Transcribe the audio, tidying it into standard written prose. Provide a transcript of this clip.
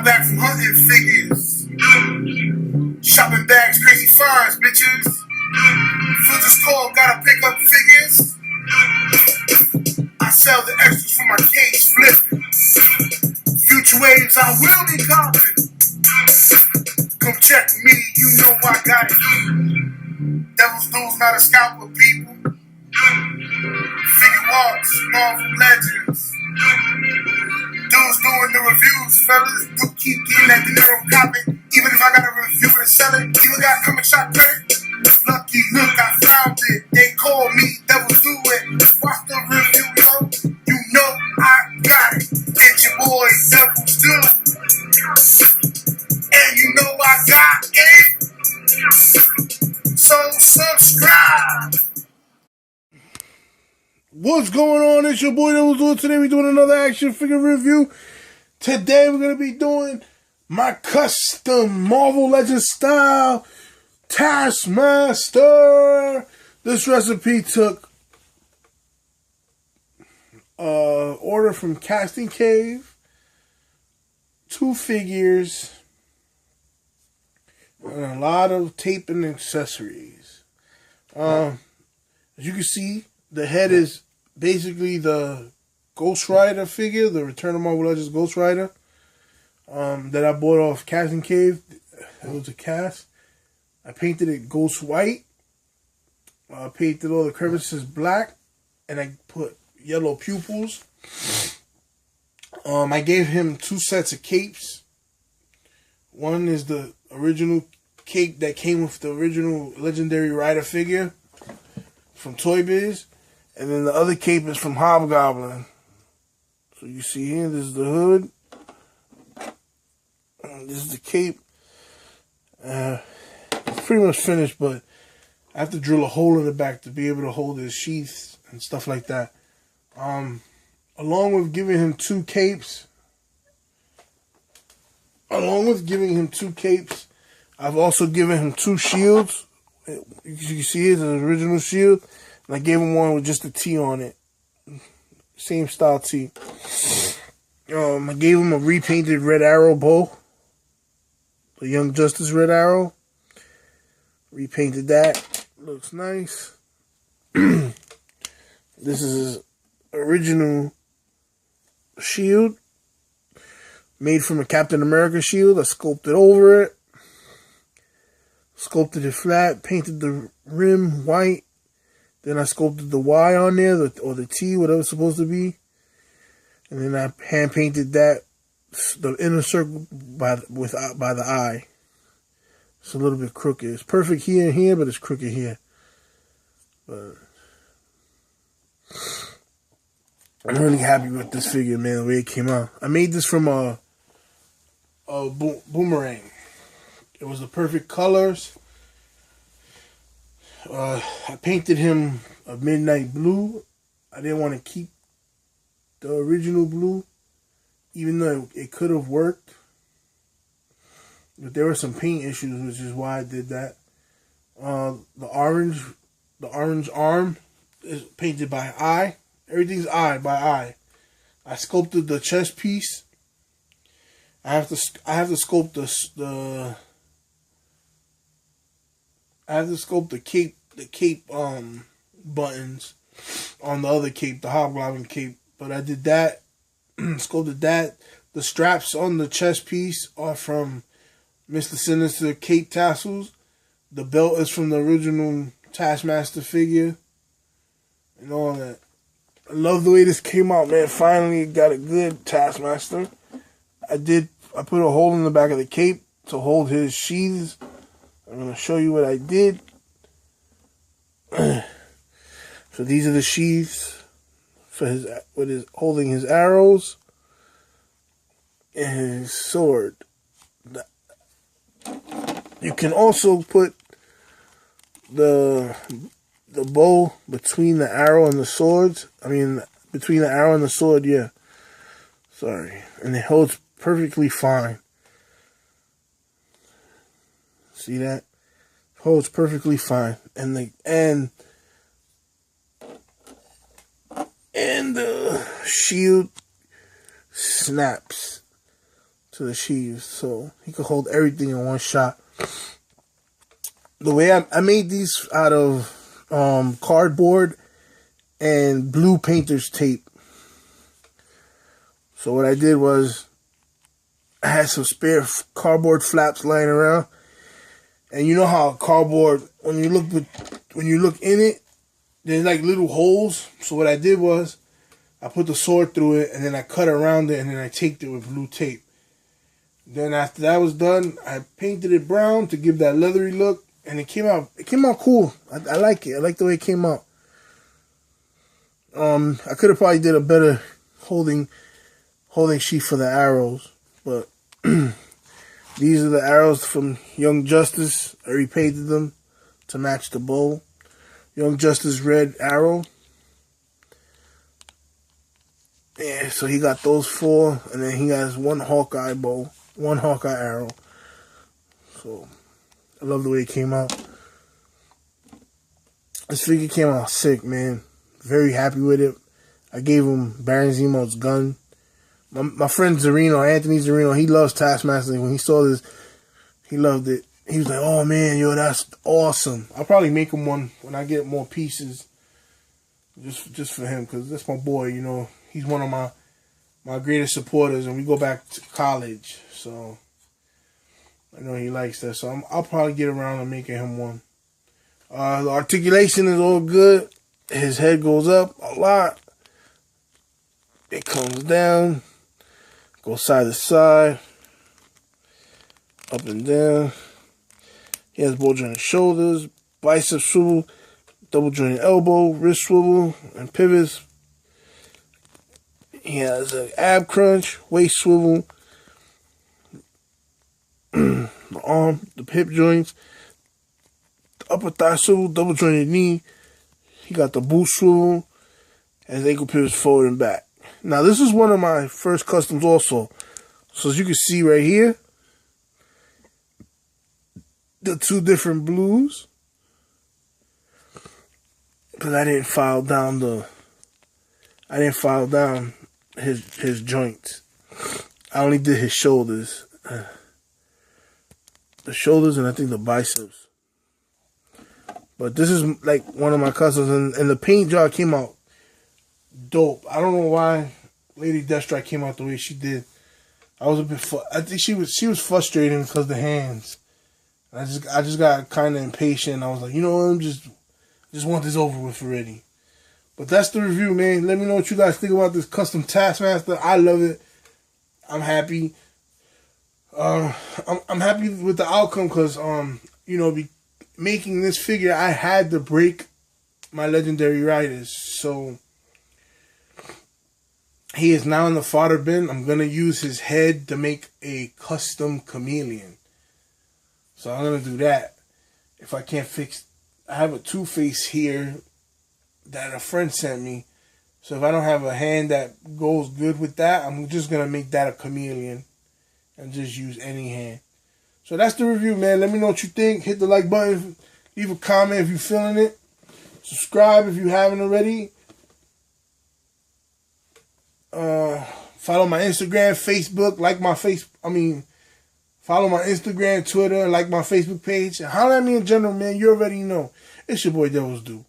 back from hunting figures. Shopping bags, crazy furs, bitches. Filters cold, gotta pick up figures. I sell the extras for my cage flip. Future waves, I will be copping. Come check me, you know I got it. Devil's Duels, not a scalper, people. Figure arts, Marvel Legends. Dudes doing the reviews, fellas. Do keep getting that dinero copy. Even if I gotta review it and sell it, even got comic shop credit. Lucky, look, I found it. They call me Devil's Do It. Watch the review, yo. You know I got it. It's your boy Devil's Do. And you know I got it. So subscribe. What's going on? It's your boy Devil's Do It. Today we're doing another action figure review. Today we're going to be doing my custom Marvel Legends style Taskmaster. This recipe took order from Casting Cave, 2 figures, and a lot of tape and accessories. As you can see, the head is basically the Ghost Rider figure, the Return of Marvel Legends Ghost Rider, that I bought off Casting Cave. It was a cast. I painted it ghost white. I painted all the crevices black, and I put yellow pupils. I gave him 2 sets of capes. One is the original cape that came with the original Legendary Rider figure from Toy Biz, and then the other cape is from Hobgoblin. So you see here, this is the hood. This is the cape. It's pretty much finished, but I have to drill a hole in the back to be able to hold his sheaths and stuff like that. Along with giving him 2 capes, I've also given him 2 shields. You can see it's an original shield, and I gave him one with just a T on it. Same style T. I gave him a repainted Red Arrow bow. The Young Justice Red Arrow. Repainted that. Looks nice. This is his original shield. Made from a Captain America shield. I sculpted over it. Sculpted it flat. Painted the rim white. Then I sculpted the Y on there, or the T, whatever it's supposed to be. And then I hand painted that, the inner circle by the eye. It's a little bit crooked. It's perfect here and here, but it's crooked here. But I'm really happy with this figure, man, the way it came out. I made this from a boomerang. It was the perfect colors. I painted him a midnight blue. I didn't want to keep the original blue, even though it could have worked. But there were some paint issues, which is why I did that. The orange arm is painted by eye. Everything's eye by eye. I sculpted the chest piece. I have to sculpt the cape buttons on the other cape, the Hobgoblin cape. But I did that, sculpted that. The straps on the chest piece are from Mr. Sinister cape tassels. The belt is from the original Taskmaster figure. And all that. I love the way this came out, man. Finally got a good Taskmaster. I put a hole in the back of the cape to hold his sheaths. I'm going to show you what I did. So these are the sheaths for his holding his arrows and his sword. You can also put the bow between the arrow and the swords. I mean, between the arrow and the sword, yeah. Sorry. And it holds perfectly fine. See that? Holds perfectly fine. And the shield snaps to the sheaves, so he could hold everything in one shot. The way I made these out of cardboard and blue painter's tape. So what I did was I had some spare cardboard flaps lying around, and you know how cardboard, when you look in it, there's like little holes. So what I did was I put the sword through it, and then I cut around it, and then I taped it with blue tape. Then after that was done, I painted it brown to give that leathery look, and it came out cool. I like it. I like the way it came out. I could have probably did a better holding sheath for the arrows, but these are the arrows from Young Justice. I repainted them to match the bow. Young Justice red arrow. Yeah, so he got those 4, and then he has one Hawkeye bow, one Hawkeye arrow. So I love the way it came out. This figure came out sick, man. Very happy with it. I gave him Baron Zemo's gun. My friend Zarino, Anthony Zarino, he loves Taskmaster. When he saw this, he loved it. He was like, "Oh man, yo, that's awesome." I'll probably make him one when I get more pieces, just for him, because that's my boy. You know, he's one of my greatest supporters, and we go back to college, so I know he likes that. So I'll probably get around to making him one. The articulation is all good. His head goes up a lot. It comes down, goes side to side, up and down. He has ball jointed shoulders, bicep swivel, double jointed elbow, wrist swivel, and pivots. He has an ab crunch, waist swivel, the arm, the hip joints, the upper thigh swivel, double jointed knee. He got the boot swivel, and his ankle pivots forward and back. Now, this is one of my first customs also. So as you can see right here, the 2 different blues. Because I didn't file down his joints. I only did his shoulders. The shoulders and I think the biceps. But this is like one of my customs, and the paint job came out dope. I don't know why Lady Deathstrike came out the way she did. I was a bit. I think she was frustrated because of the hands. I just got kind of impatient. I was like, you know what, just want this over with already. But that's the review, man. Let me know what you guys think about this custom Taskmaster. I love it. I'm happy. I'm happy with the outcome because making this figure, I had to break my legendary riders. So he is now in the fodder bin. I'm going to use his head to make a custom chameleon. So I'm going to do that. If I can't fix... I have a Two-Face here that a friend sent me. So if I don't have a hand that goes good with that, I'm just going to make that a chameleon. And just use any hand. So that's the review, man. Let me know what you think. Hit the like button. Leave a comment if you're feeling it. Subscribe if you haven't already. Follow my Instagram, Facebook. Follow my Instagram, Twitter, and like my Facebook page. And holler at me in general, man. You already know. It's your boy Devil's Due.